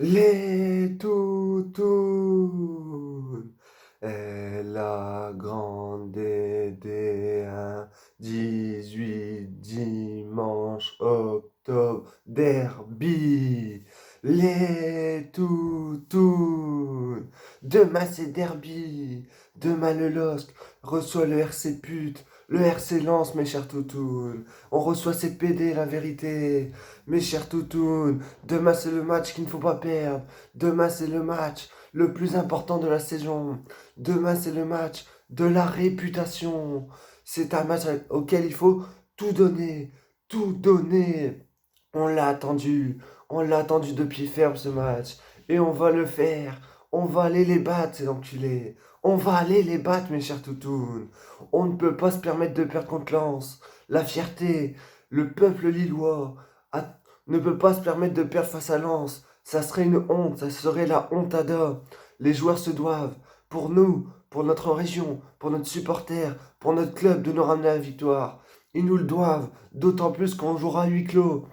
Les toutous. Et la grande DD1, 18 dimanche, octobre, derby. Les toutous. Demain c'est derby. Demain le LOSC reçoit le RC Pute. Le RC Lens, mes chers toutous. On reçoit ces PD, la vérité. Mes chers toutous. Demain, c'est le match qu'il ne faut pas perdre. Demain, c'est le match le plus important de la saison. Demain, c'est le match de la réputation. C'est un match auquel il faut tout donner. Tout donner. On l'a attendu. On l'a attendu de pied ferme ce match. Et on va le faire. On va aller les battre, ces enculés. On va aller les battre, mes chers toutous. On ne peut pas se permettre de perdre contre Lens. La fierté, le peuple lillois a ne peut pas se permettre de perdre face à Lens. Ça serait une honte, ça serait la hontada. Les joueurs se doivent, pour nous, pour notre région, pour notre supporter, pour notre club, de nous ramener à la victoire. Ils nous le doivent, d'autant plus qu'on jouera à huis clos.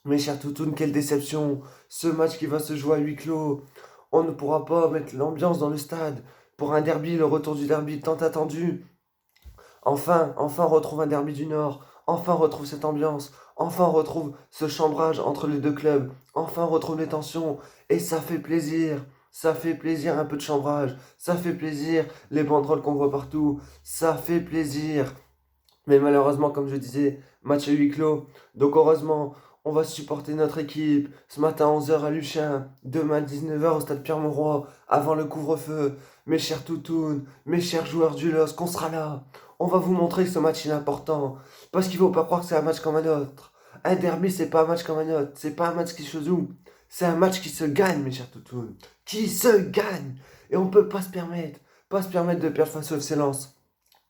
Mes chers toutounes, quelle déception. Ce match qui va se jouer à huis clos. On ne pourra pas mettre l'ambiance dans le stade. Pour un derby, le retour du derby tant attendu. Enfin, on retrouve un derby du Nord. Enfin, on retrouve cette ambiance. Enfin, on retrouve ce chambrage entre les deux clubs. Enfin, on retrouve les tensions. Et ça fait plaisir. Ça fait plaisir un peu de chambrage. Ça fait plaisir les banderoles qu'on voit partout. Ça fait plaisir. Mais malheureusement, comme je disais, match à huis clos. Donc heureusement, on va supporter notre équipe. Ce matin 11 h à Luchin. Demain 19 h au stade Pierre-Mauroy. Avant le couvre-feu. Mes chers toutounes, mes chers joueurs du LOSC, on sera là. On va vous montrer que ce match est important. Parce qu'il ne faut pas croire que c'est un match comme un autre. Un derby, c'est pas un match comme un autre. C'est pas un match qui se joue. C'est un match qui se gagne, mes chers toutounes. Qui se gagne. Et on ne peut pas se permettre. Pas se permettre de perdre face au FC Lens.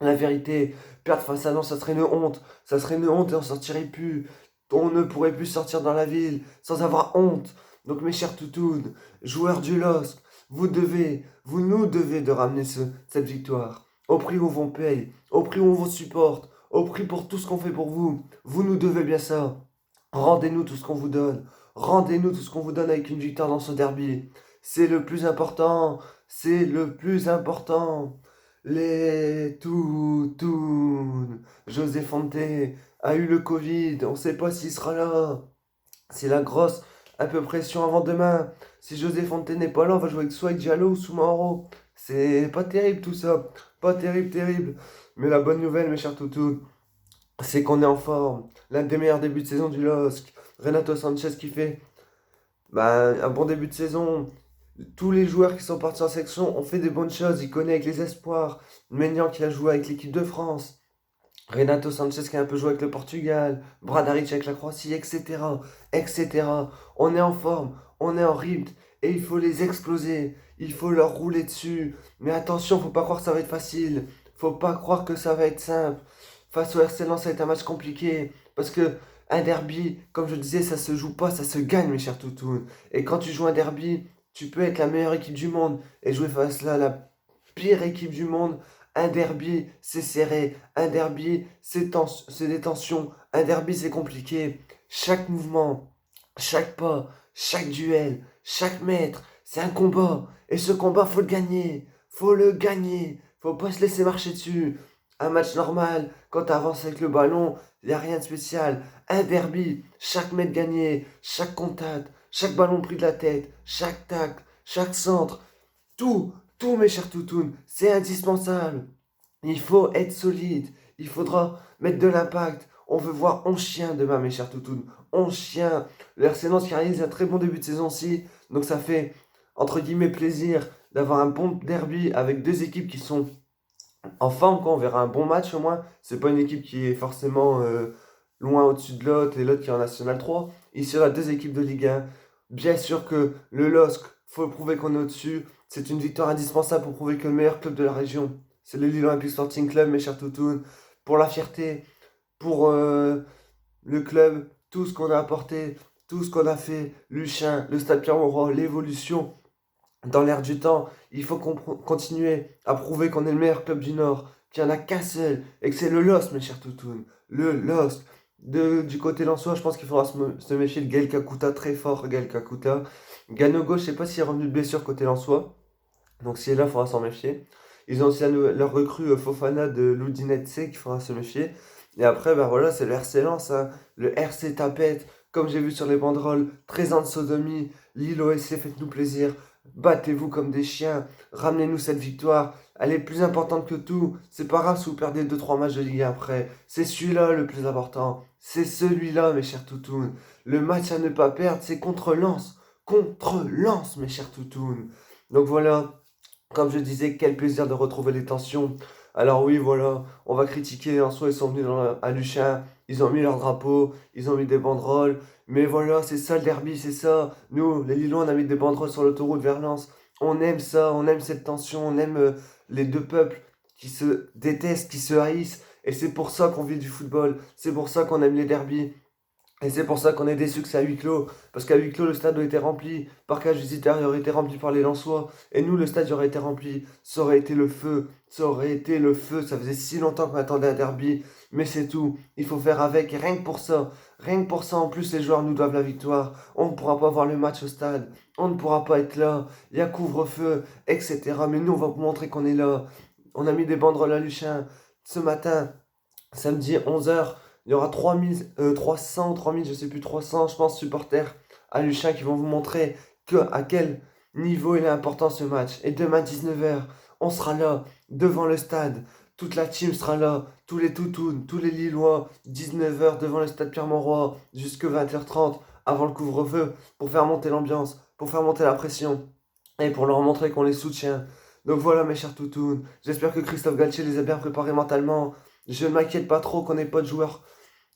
La vérité, perdre face à Lens, ça serait une honte. Ça serait une honte et on sortirait plus. On ne pourrait plus sortir dans la ville sans avoir honte. Donc mes chers toutounes, joueurs du LOSC, vous nous devez de ramener cette victoire. Au prix où on paye, au prix où on vous supporte, au prix pour tout ce qu'on fait pour vous. Vous nous devez bien ça. Rendez-nous tout ce qu'on vous donne. Rendez-nous tout ce qu'on vous donne avec une victoire dans ce derby. C'est le plus important. C'est le plus important. Les toutounes. José Fonte a eu le Covid. On ne sait pas s'il sera là. C'est la grosse un peu pression avant demain. Si José Fonte n'est pas là, on va jouer avec soit avec Diallo ou Soumaro. C'est pas terrible tout ça. Pas terrible, terrible. Mais la bonne nouvelle, mes chers toutous, c'est qu'on est en forme. L'un des meilleurs débuts de saison du LOSC. Renato Sanchez qui fait un bon début de saison. Tous les joueurs qui sont partis en section ont fait des bonnes choses. Il connaît avec les espoirs. Maignan qui a joué avec l'équipe de France. Renato Sanchez qui a un peu joué avec le Portugal. Bradaric avec la Croatie, etc. etc. On est en forme. On est en rythme. Et il faut les exploser. Il faut leur rouler dessus. Mais attention, faut pas croire que ça va être facile. Faut pas croire que ça va être simple. Face au RC Lens, ça va être un match compliqué. Parce que un derby, comme je disais, ça se joue pas, ça se gagne, mes chers toutous. Et quand tu joues un derby, tu peux être la meilleure équipe du monde et jouer face à la pire équipe du monde. Un derby, c'est serré. Un derby, c'est des tensions. Un derby, c'est compliqué. Chaque mouvement, chaque pas, chaque duel, chaque mètre, c'est un combat. Et ce combat, faut le gagner. Faut le gagner. Faut pas se laisser marcher dessus. Un match normal, quand tu avances avec le ballon, il n'y a rien de spécial. Un derby, chaque mètre gagné, chaque contact, chaque ballon pris de la tête, chaque tacle, chaque centre, tout, mes chers toutounes, c'est indispensable. Il faut être solide. Il faudra mettre de l'impact. On veut voir 11 chiens demain, mes chers toutounes. 11 chiens. Le RC Lens qui réalise un très bon début de saison-ci. Donc ça fait, entre guillemets, plaisir d'avoir un bon derby avec deux équipes qui sont en forme. Quoi. On verra un bon match au moins. C'est pas une équipe qui est forcément loin au-dessus de l'autre et l'autre qui est en National 3. Ici, on a deux équipes de Ligue 1. Bien sûr que le LOSC, faut prouver qu'on est au-dessus. C'est une victoire indispensable pour prouver que le meilleur club de la région, c'est le Lille Olympique Sporting Club, mes chers toutounes. Pour la fierté, pour le club, tout ce qu'on a apporté, tout ce qu'on a fait, Luchin, le Stade Pierre-Mauroy, l'évolution dans l'air du temps. Il faut continuer à prouver qu'on est le meilleur club du Nord, qu'il n'y en a qu'un seul, et que c'est le LOSC, mes chers toutounes. Le LOSC. Du côté lensois, je pense qu'il faudra se méfier de Gaël Kakuta, très fort Gaël Kakuta. Ganogo, je sais pas s'il est revenu de blessure côté Lensois. Donc s'il est là, il faudra s'en méfier. Ils ont aussi leur recrue Fofana de l'Udinese qu'il faudra se méfier. Et après, bah voilà, c'est le RC Lens, hein, le RC Tapette, comme j'ai vu sur les banderoles, 13 ans de sodomie, Lille OSC, faites-nous plaisir, battez-vous comme des chiens, ramenez-nous cette victoire, elle est plus importante que tout, c'est pas grave si vous perdez 2 3 matchs de Ligue 1 après, c'est celui-là le plus important, c'est celui-là mes chers toutounes, le match à ne pas perdre, c'est contre Lens mes chers toutounes. Donc voilà, comme je disais, quel plaisir de retrouver les tensions. Alors oui, voilà, on va critiquer, en soi, ils sont venus à Luchin, ils ont mis leur drapeau, ils ont mis des banderoles, mais voilà, c'est ça le derby, c'est ça. Nous, les Lillois, on a mis des banderoles sur l'autoroute vers Lens. On aime ça, on aime cette tension, on aime les deux peuples qui se détestent, qui se haïssent, et c'est pour ça qu'on vit du football, c'est pour ça qu'on aime les derbys. Et c'est pour ça qu'on est déçu que c'est à huis clos. Parce qu'à huis clos, le stade aurait été rempli. Par cage visiteur, il aurait été rempli par les Lensois. Et nous, le stade aurait été rempli. Ça aurait été le feu. Ça aurait été le feu. Ça faisait si longtemps qu'on attendait un derby. Mais c'est tout. Il faut faire avec. Et rien que pour ça. Rien que pour ça, en plus, les joueurs nous doivent la victoire. On ne pourra pas voir le match au stade. On ne pourra pas être là. Il y a couvre-feu, etc. Mais nous, on va vous montrer qu'on est là. On a mis des banderoles à Luchin. Ce matin, samedi 11 h, il y aura 300 ou 3000, je sais plus, 300, je pense, supporters à Luchin qui vont vous montrer à quel niveau il est important ce match. Et demain 19 h, on sera là, devant le stade. Toute la team sera là, tous les Toutounes, tous les Lillois, 19 h devant le stade Pierre-Mauroy, jusqu'à 20 h 30, avant le couvre-feu, pour faire monter l'ambiance, pour faire monter la pression, et pour leur montrer qu'on les soutient. Donc voilà mes chers Toutounes, j'espère que Christophe Galtier les a bien préparés mentalement. Je ne m'inquiète pas trop qu'on n'ait pas de joueurs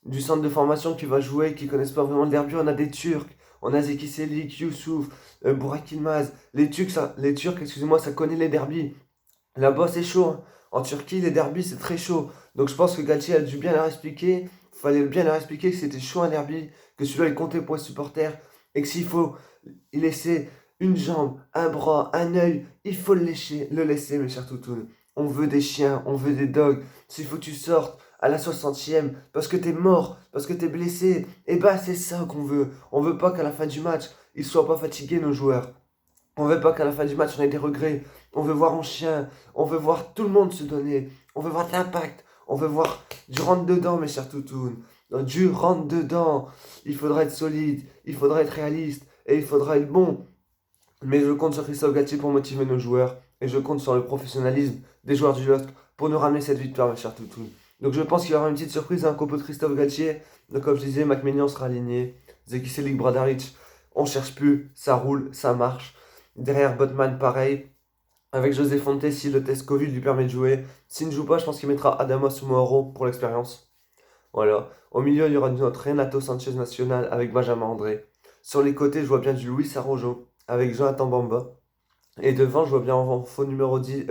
du centre de formation qui va jouer, qui connaissent pas vraiment le derby. On a des Turcs, on a Zeki Çelik, Youssouf, Burak Yılmaz. Les Turcs, excusez-moi, ça connaît les derbys. Là-bas, c'est chaud, hein. En Turquie, les derbys, c'est très chaud. Donc je pense que Galtier a dû bien leur expliquer. Fallait bien leur expliquer que c'était chaud un derby, que celui-là, il comptait pour les supporters. Et que s'il faut il laisser une jambe, un bras, un œil, il faut le laisser, mes chers toutous. On veut des chiens, on veut des dogs. S'il faut que tu sortes à la 60e parce que t'es mort, parce que t'es blessé, et bah c'est ça qu'on veut. On veut pas qu'à la fin du match, ils soient pas fatigués, nos joueurs. On veut pas qu'à la fin du match, on ait des regrets. On veut voir en chien. On veut voir tout le monde se donner. On veut voir de l'impact. On veut voir du rentre-dedans, mes chers toutounes. Du rentre-dedans. Il faudra être solide. Il faudra être réaliste. Et il faudra être bon. Mais je compte sur Christophe Galtier pour motiver nos joueurs. Et je compte sur le professionnalisme des joueurs du LOSC pour nous ramener cette victoire, mes chers toutounes. Donc je pense qu'il y aura une petite surprise à un propos de Christophe Galtier. Donc comme je disais, McMahon sera aligné. Zeki Çelik, Bradaric, on cherche plus. Ça roule, ça marche. Derrière Botman, pareil. Avec José Fonte, si le test Covid lui permet de jouer. S'il ne joue pas, je pense qu'il mettra Adama Soumaoro pour l'expérience. Voilà. Au milieu, il y aura notre Renato Sanchez national avec Benjamin André. Sur les côtés, je vois bien du Luis Araujo avec Jonathan Bamba. Et devant, je vois bien en faux numéro 10,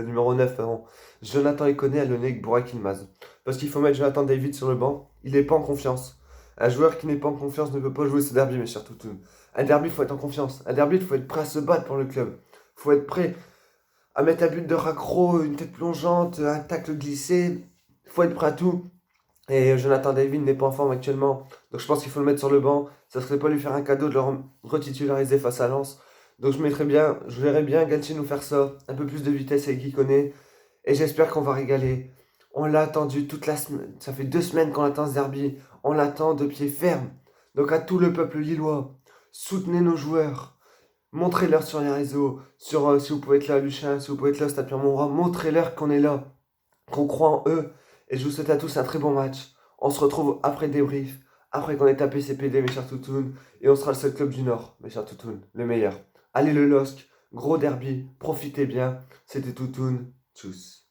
numéro 9, pardon, Jonathan Iconé allié avec Burak Yılmaz. Parce qu'il faut mettre Jonathan David sur le banc. Il n'est pas en confiance. Un joueur qui n'est pas en confiance ne peut pas jouer ce derby, mes chers toutous. Un derby, il faut être en confiance. Un derby, il faut être prêt à se battre pour le club. Il faut être prêt à mettre un but de raccro, une tête plongeante, un tacle glissé. Il faut être prêt à tout. Et Jonathan David n'est pas en forme actuellement. Donc je pense qu'il faut le mettre sur le banc. Ça serait pas lui faire un cadeau de le retitulariser face à Lens. Donc je verrais bien Galtier nous faire ça. Un peu plus de vitesse avec Guiconnet. Et j'espère qu'on va régaler. On l'a attendu toute la semaine. Ça fait 2 semaines qu'on attend ce derby. On l'attend de pied ferme. Donc à tout le peuple lillois, soutenez nos joueurs. Montrez-leur sur les réseaux. Si vous pouvez être là à Luchin, si vous pouvez être là au Stade Pierre-Mauroy. Montrez-leur qu'on est là. Qu'on croit en eux. Et je vous souhaite à tous un très bon match. On se retrouve après le débrief. Après qu'on ait tapé CPD, mes chers toutounes. Et on sera le seul club du Nord, mes chers toutounes. Le meilleur. Allez le LOSC. Gros derby. Profitez bien. C'était Toutoun. Tchuss.